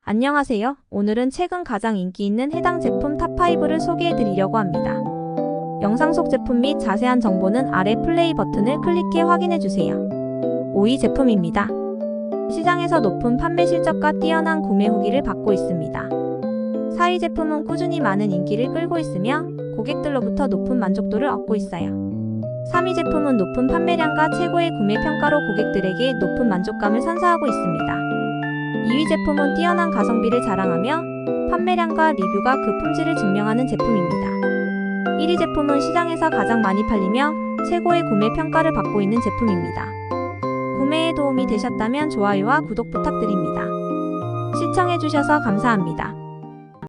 안녕하세요. 오늘은 최근 가장 인기 있는 해당 제품 탑5를 소개해 드리려고 합니다. 영상 속 제품 및 자세한 정보는 아래 플레이 버튼을 클릭해 확인해 주세요. 5위 제품입니다. 시장에서 높은 판매 실적과 뛰어난 구매 후기를 받고 있습니다. 4위 제품은 꾸준히 많은 인기를 끌고 있으며 고객들로부터 높은 만족도를 얻고 있어요. 3위 제품은 높은 판매량과 최고의 구매 평가로 고객들에게 높은 만족감을 선사하고 있습니다. 2위 제품은 뛰어난 가성비를 자랑하며 판매량과 리뷰가 그 품질을 증명하는 제품입니다. 1위 제품은 시장에서 가장 많이 팔리며 최고의 구매 평가를 받고 있는 제품입니다. 구매에 도움이 되셨다면 좋아요와 구독 부탁드립니다. 시청해주셔서 감사합니다.